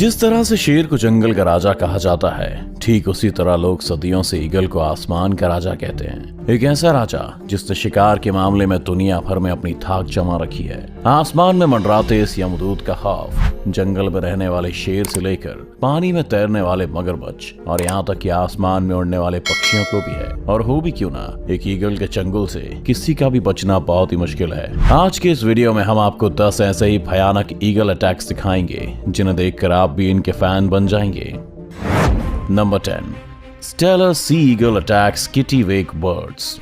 जिस तरह से शेर को जंगल का राजा कहा जाता है, ठीक उसी तरह लोग सदियों से ईगल को आसमान का राजा कहते हैं। एक ऐसा राजा जिसने शिकार के मामले में दुनिया भर में अपनी थाक जमा रखी है। आसमान में मंडराते इस यमदूत का खौफ जंगल में रहने वाले शेर से लेकर पानी में तैरने वाले मगरमच्छ और यहाँ तक कि आसमान में उड़ने वाले पक्षियों को भी है। और हो भी क्यों ना, एक ईगल के चंगुल से किसी का भी बचना बहुत ही मुश्किल है। आज के इस वीडियो में हम आपको 10 ऐसे ही भयानक ईगल अटैक्स दिखाएंगे जिन्हें देखकर आप भी इनके फैन बन जाएंगे। Number 10, Steller sea eagle attacks kittiwake birds.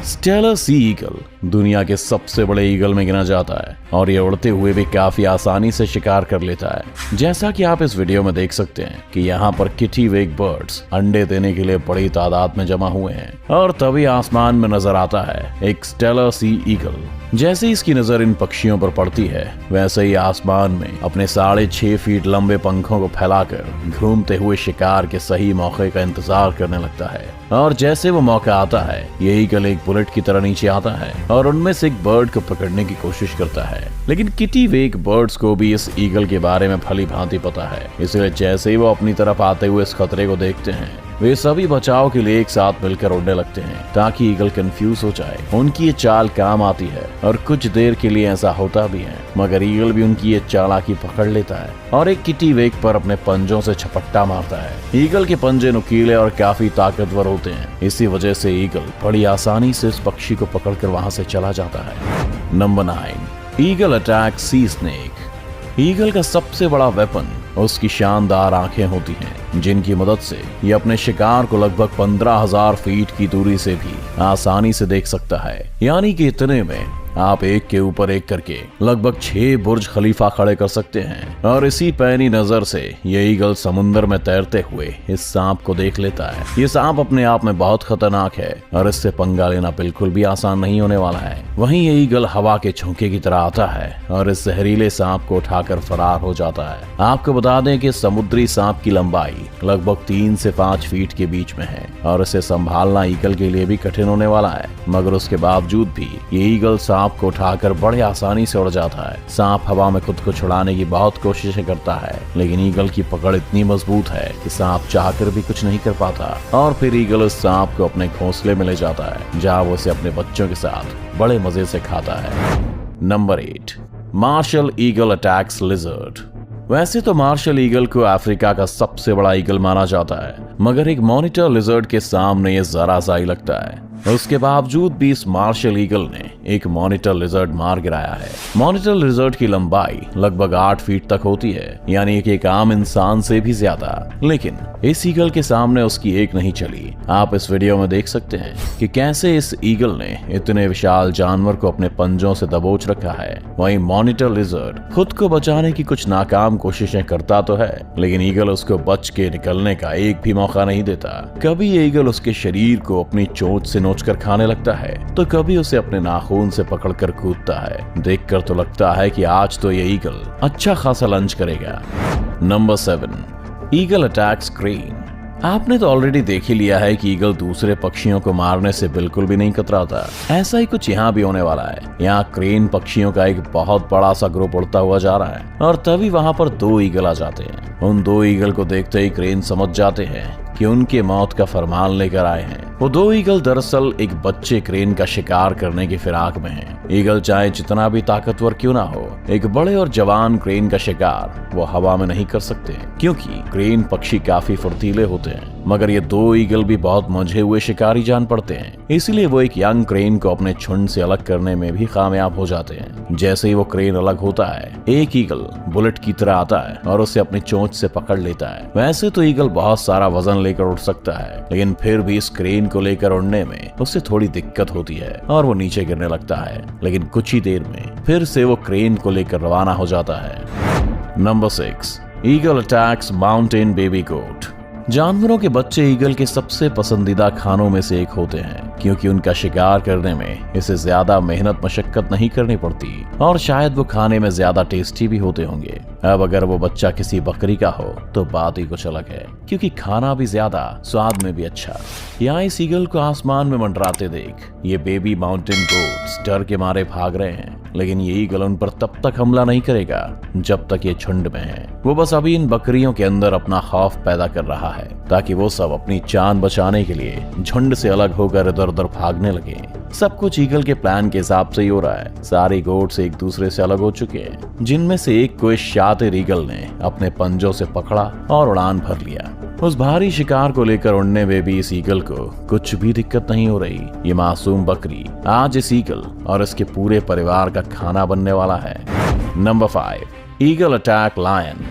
Steller sea eagle दुनिया के सबसे बड़े ईगल में गिना जाता है और ये उड़ते हुए भी काफी आसानी से शिकार कर लेता है। जैसा कि आप इस वीडियो में देख सकते हैं कि यहाँ पर किटिवेक बर्ड्स अंडे देने के लिए बड़ी तादाद में जमा हुए हैं और तभी आसमान में नजर आता है एक स्टेलर सी ईगल। जैसे इसकी नजर इन पक्षियों पर पड़ती है, वैसे ही आसमान में अपने 6.5 फीट लंबे पंखों को फैलाकर घूमते हुए शिकार के सही मौके का इंतजार करने लगता है। और जैसे वो मौका आता है, ये ईगल एक बुलेट की तरह नीचे आता है और उनमें से एक बर्ड को पकड़ने की कोशिश करता है। लेकिन किटिवेक बर्ड्स को भी इस ईगल के बारे में भली भांति पता है, इसलिए जैसे ही वो अपनी तरफ आते हुए इस खतरे को देखते हैं, वे सभी बचाव के लिए एक साथ मिलकर उड़ने लगते हैं ताकि ईगल कंफ्यूज हो जाए। उनकी ये चाल काम आती है और कुछ देर के लिए ऐसा होता भी है, मगर ईगल भी उनकी ये चालाकी पकड़ लेता है और एक किटिवेक पर अपने पंजों से झपट्टा मारता है। ईगल के पंजे नुकीले और काफी ताकतवर होते हैं, इसी वजह से ईगल बड़ी आसानी से इस पक्षी को पकड़कर वहां से चला जाता है। नंबर 9, ईगल अटैक सी स्नेक। ईगल का सबसे बड़ा वेपन उसकी शानदार आंखें होती हैं, जिनकी मदद से ये अपने शिकार को लगभग 15,000 फीट की दूरी से भी आसानी से देख सकता है। यानी कि इतने में आप एक के ऊपर एक करके लगभग 6 बुर्ज खलीफा खड़े कर सकते हैं। और इसी पैनी नजर से ये ईगल समुद्र में तैरते हुए इस सांप को देख लेता है। ये सांप अपने आप में बहुत खतरनाक है और इससे पंगा लेना बिल्कुल भी आसान नहीं होने वाला है। वहीं ये ईगल हवा के झोंके की तरह आता है और इस जहरीले सांप को उठाकर फरार हो जाता है। आपको बता दें कि समुद्री सांप की लंबाई लगभग 3 से 5 फीट के बीच में है और इसे संभालना ईगल के लिए भी कठिन होने वाला है। मगर उसके बावजूद भी ये ईगल सांप को उठाकर बड़े आसानी से उड़ जाता है। सांप हवा में खुद को छुड़ाने की बहुत कोशिशें करता है, लेकिन ईगल की पकड़ इतनी मजबूत है कि सांप चाहकर भी कुछ नहीं कर पाता। और फिर ईगल उस सांप को अपने घोंसले में ले जाता है, जहां वो उसे अपने बच्चों के साथ बड़े मजे से खाता है। Number 8, martial eagle attacks lizard. वैसे तो मार्शल ईगल को अफ्रीका का सबसे बड़ा ईगल माना जाता है, मगर एक मॉनिटर लिजर्ड के सामने ये जरा सा ही लगता है। उसके बावजूद भी इस मार्शल ईगल ने एक मॉनिटर लिजर्ड मार गिराया है। मॉनिटर लिजर्ड की लंबाई लगभग 8 फीट तक होती है, यानी कि एक आम इंसान से भी ज्यादा। लेकिन इस ईगल के सामने उसकी एक नहीं चली। आप इस वीडियो में देख सकते हैं कि कैसे इस ईगल ने इतने विशाल जानवर को अपने पंजों से दबोच रखा है। वहीं मॉनिटर लिजर्ड खुद को बचाने की कुछ नाकाम कोशिशें करता तो है, लेकिन ईगल उसको बच के निकलने का एक भी मौका नहीं देता। कभी ये ईगल उसके शरीर को अपनी चोंच से नोचकर खाने लगता है, तो कभी उसे अपने नाखून से पकड़कर कूदता है। देखकर तो लगता है कि आज तो ये ईगल अच्छा खासा लंच करेगा। Number 7, eagle attacks crane. आपने तो ऑलरेडी देख ही लिया है कि ईगल दूसरे पक्षियों को मारने से बिल्कुल भी नहीं कतराता। ऐसा ही कुछ यहाँ भी होने वाला है। यहाँ क्रेन पक्षियों का एक बहुत बड़ा सा ग्रुप उड़ता हुआ जा रहा है और तभी वहाँ पर 2 ईगल आ जाते हैं। उन 2 ईगल को देखते ही क्रेन समझ जाते हैं कि उनके मौत का फरमान लेकर आए हैं। वो 2 ईगल दरअसल एक बच्चे क्रेन का शिकार करने की फिराक में हैं। ईगल चाहे जितना भी ताकतवर क्यों ना हो, एक बड़े और जवान क्रेन का शिकार वो हवा में नहीं कर सकते, क्योंकि क्रेन पक्षी काफी फुर्तीले होते हैं। मगर ये 2 ईगल भी बहुत मंझे हुए शिकारी जान पड़ते हैं, इसलिए वो एक यंग क्रेन को अपने झुंड से अलग करने में भी कामयाब हो जाते हैं। जैसे ही वो क्रेन अलग होता है, एक ईगल बुलेट की तरह आता है और उसे अपनी चोंच से पकड़ लेता है। वैसे तो ईगल बहुत सारा वजन लेकर उड़ सकता है, लेकिन फिर भी इस क्रेन को लेकर उड़ने में उससे थोड़ी दिक्कत होती है और वो नीचे गिरने लगता है। लेकिन कुछ ही देर में फिर से वो क्रेन को लेकर रवाना हो जाता है। Number 6, eagle attacks mountain baby goat. जानवरों के बच्चे ईगल के सबसे पसंदीदा खानों में से एक होते हैं, क्योंकि उनका शिकार करने में इसे ज्यादा मेहनत मशक्कत नहीं करनी पड़ती और शायद वो खाने में ज्यादा टेस्टी भी होते होंगे। अब अगर वो बच्चा किसी बकरी का हो तो बात ही कुछ अलग है, क्योंकि खाना भी ज्यादा, स्वाद में भी अच्छा। यहाँ इस ईगल को आसमान में मंडराते देख ये बेबी माउंटेन गोट्स डर के मारे भाग रहे हैं, लेकिन ये ईगल उन पर तब तक हमला नहीं करेगा जब तक ये झुंड में है। वो बस अभी इन बकरियों के अंदर अपना खौफ पैदा कर रहा है ताकि वो सब अपनी जान बचाने के लिए झुंड से अलग होकर इधर उधर भागने लगे। सब कुछ ईगल के प्लान के हिसाब से ही हो रहा है। सारे गोट्स एक दूसरे से अलग हो चुके हैं, जिनमें से एक को इस शातिर ईगल ने अपने पंजों से पकड़ा और उड़ान भर लिया। उस भारी शिकार को लेकर उड़ने में भी इस ईगल को कुछ भी दिक्कत नहीं हो रही। ये मासूम बकरी आज इस ईगल और इसके पूरे परिवार का खाना बनने वाला है। Number 5, eagle attack lion.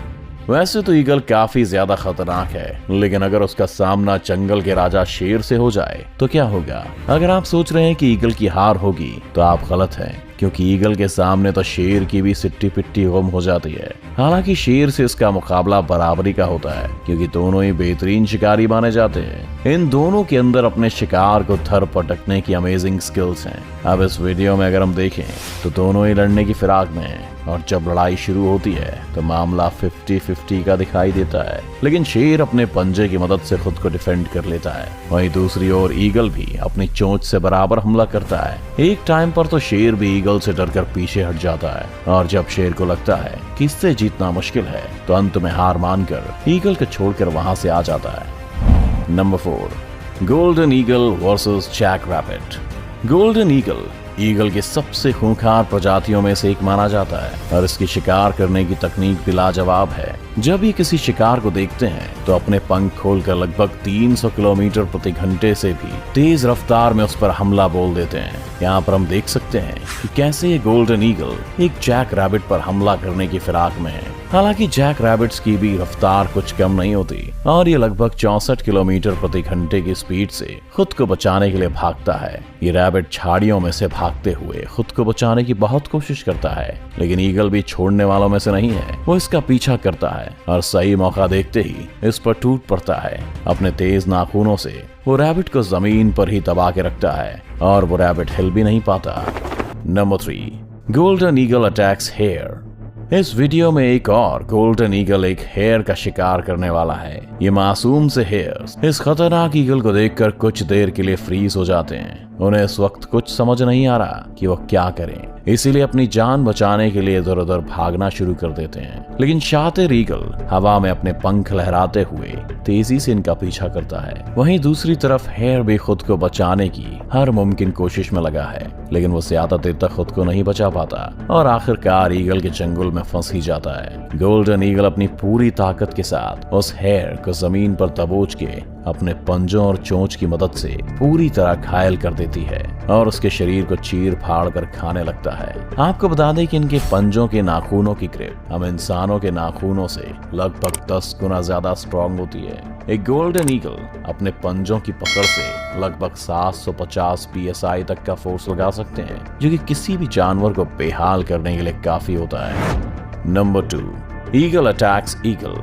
वैसे तो ईगल काफी ज्यादा खतरनाक है, लेकिन अगर उसका सामना जंगल के राजा शेर से हो जाए तो क्या होगा? अगर आप सोच रहे हैं कि ईगल की हार होगी तो आप गलत हैं, क्योंकि ईगल के सामने तो शेर की भी सिट्टी पिट्टी गुम हो जाती है। हालांकि शेर से इसका मुकाबला बराबरी का होता है, क्योंकि दोनों ही बेहतरीन शिकारी माने जाते हैं। इन दोनों के अंदर अपने शिकार को थर पटकने की अमेजिंग स्किल्स हैं। अब इस वीडियो में अगर हम देखें तो दोनों ही लड़ने की फिराक में हैं, और जब लड़ाई शुरू होती है तो मामला 50-50 का दिखाई देता है, लेकिन शेर अपने पंजे की मदद से खुद को डिफेंड कर लेता है। वहीं दूसरी ओर ईगल भी अपनी चोंच से बराबर हमला करता है। एक टाइम पर तो शेर भी ईगल से डरकर पीछे हट जाता है, और जब शेर को लगता है कि इससे जीतना मुश्किल है तो अंत में हार मानकर ईगल को छोड़कर वहां से आ जाता है। Number 4, golden eagle versus jackrabbit. Golden eagle के सबसे खूंखार प्रजातियों में से एक माना जाता है, और इसकी शिकार करने की तकनीक भी लाजवाब है। जब ये किसी शिकार को देखते हैं तो अपने पंख खोलकर लगभग 300 किलोमीटर प्रति घंटे से भी तेज रफ्तार में उस पर हमला बोल देते हैं। यहाँ पर हम देख सकते हैं कि कैसे ये गोल्डन ईगल एक जैक रैबिट पर हमला करने की फिराक में है। हालांकि जैक रैबिट्स की भी रफ्तार कुछ कम नहीं होती, और ये लगभग 64 किलोमीटर प्रति घंटे की स्पीड से खुद को बचाने के लिए भागता है। ये रैबिट झाड़ियों में से भागते हुए खुद को बचाने की बहुत कोशिश करता है, लेकिन ईगल भी छोड़ने वालों में से नहीं है। वो इसका पीछा करता है और सही मौका देखते ही इस पर टूट पड़ता है। अपने तेज नाखूनों से वो रैबिट को जमीन पर ही दबा के रखता है, और वो रैबिट हिल भी नहीं पाता। Number 3, golden eagle attacks hare. इस वीडियो में एक और गोल्डन ईगल एक हेयर का शिकार करने वाला है। ये मासूम से हेयर्स इस खतरनाक ईगल को देखकर कुछ देर के लिए फ्रीज हो जाते हैं। उन्हें इस वक्त कुछ समझ नहीं आ रहा कि वो क्या करें, इसीलिए अपनी जान बचाने के लिए इधर उधर भागना शुरू कर देते हैं। लेकिन शातिर ईगल हवा में अपने पंख लहराते हुए तेजी से इनका पीछा करता है। वहीं दूसरी तरफ हेयर भी खुद को बचाने की हर मुमकिन कोशिश में लगा है, लेकिन वो ज्यादा देर तक खुद को नहीं बचा पाता और आखिरकार ईगल के चंगुल में फंस ही जाता है। गोल्डन ईगल अपनी पूरी ताकत के साथ उस हेयर को जमीन पर दबोच के अपने पंजों और चोंच की मदद से पूरी तरह घायल कर देती है और उसके शरीर को चीर फाड़ कर खाने लगता है। आपको बता दें कि इनके पंजों के नाखूनों की ग्रिप हम इंसानों के नाखूनों से लगभग 10 गुना ज्यादा स्ट्रॉन्ग होती है। एक गोल्डन ईगल अपने पंजों की पकड़ से लगभग 750 PSI तक का फोर्स लगा सकते हैं, जो कि किसी भी जानवर को बेहाल करने के लिए काफी होता है। Number 2, eagle attacks eagle.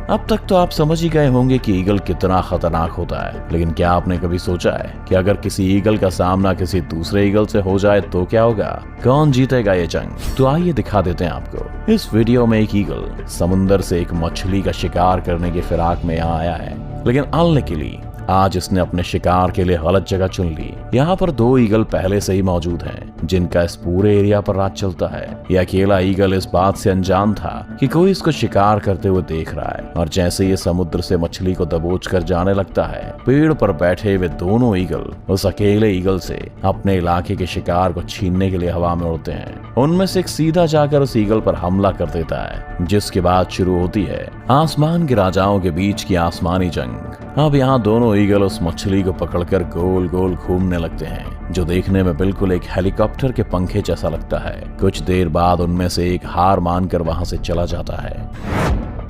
अब तक तो आप समझ ही गए होंगे कि ईगल कितना खतरनाक होता है, लेकिन क्या आपने कभी सोचा है कि अगर किसी ईगल का सामना किसी दूसरे ईगल से हो जाए तो क्या होगा? कौन जीतेगा ये जंग? तो आइए दिखा देते हैं आपको। इस वीडियो में एक ईगल समुंदर से एक मछली का शिकार करने की फिराक में यहाँ आया है, लेकिन अनलकीली आज इसने अपने शिकार के लिए गलत जगह चुन ली। यहाँ पर 2 ईगल पहले से ही मौजूद हैं, जिनका इस पूरे एरिया पर राज चलता है। यह अकेला ईगल इस बात से अनजान था कि कोई इसको शिकार करते हुए देख रहा है, और जैसे ये समुद्र से मछली को दबोच कर जाने लगता है, पेड़ पर बैठे हुए दोनों ईगल उस अकेले ईगल से अपने इलाके के शिकार को छीनने के लिए हवा में उड़ते हैं। उनमें से एक सीधा जाकर उस ईगल पर हमला कर देता है, जिसके बाद शुरू होती है आसमान के राजाओं के बीच की आसमानी जंग। अब यहाँ दोनों ईगल उस मछली को पकड़कर गोल गोल घूमने लगते हैं, जो देखने में बिल्कुल एक हेलीकॉप्टर के पंखे जैसा लगता है। कुछ देर बाद उनमें से एक हार मानकर वहां से चला जाता है।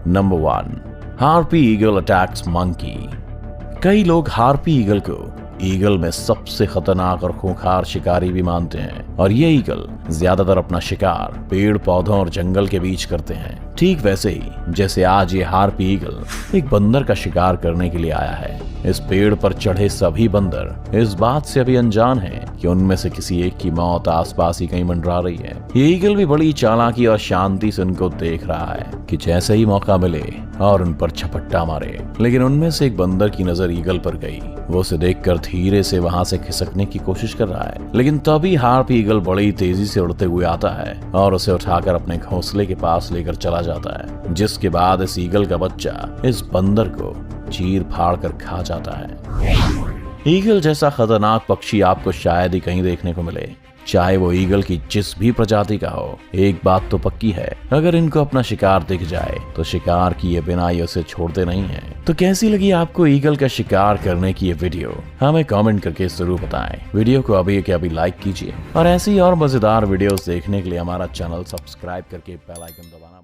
Number 1, harpy eagle attacks monkey. कई लोग हार्पी ईगल को ईगल में सबसे खतरनाक और खूंखार शिकारी भी मानते हैं, और ये ईगल ज्यादातर अपना शिकार पेड़ पौधों और जंगल के बीच करते हैं। ठीक वैसे ही जैसे आज ये हार्पी ईगल एक बंदर का शिकार करने के लिए आया है। इस पेड़ पर चढ़े सभी बंदर इस बात से अभी अनजान हैं कि उनमें से किसी एक की मौत आसपास ही कहीं मंडरा रही है। ये ईगल भी बड़ी चालाकी और शांति से उनको देख रहा है कि जैसे ही मौका मिले और उन पर झपट्टा मारे। लेकिन उनमें से एक बंदर की नजर ईगल पर गई। वो उसे देखकर धीरे से वहां से खिसकने की कोशिश कर रहा है, लेकिन तभी हार्पी ईगल बड़ी तेजी से उड़ते हुए आता है और उसे उठाकर अपने घोंसले के पास लेकर चला जाता है, जिसके बाद इस ईगल का बच्चा इस बंदर को चीर फाड़ कर खा जाता है। ईगल जैसा खतरनाक पक्षी आपको शायद ही कहीं देखने को मिले, चाहे वो ईगल की जिस भी प्रजाति का हो। एक बात तो पक्की है, अगर इनको अपना शिकार दिख जाए तो शिकार किए बिना ये उसे छोड़ते नहीं है। तो कैसी लगी आपको ईगल का शिकार करने की ये वीडियो, हमें कमेंट करके जरूर बताएं। वीडियो को अभी के अभी लाइक कीजिए और ऐसी और मजेदार वीडियोस देखने के लिए हमारा चैनल सब्सक्राइब करके बेल आइकन दबाना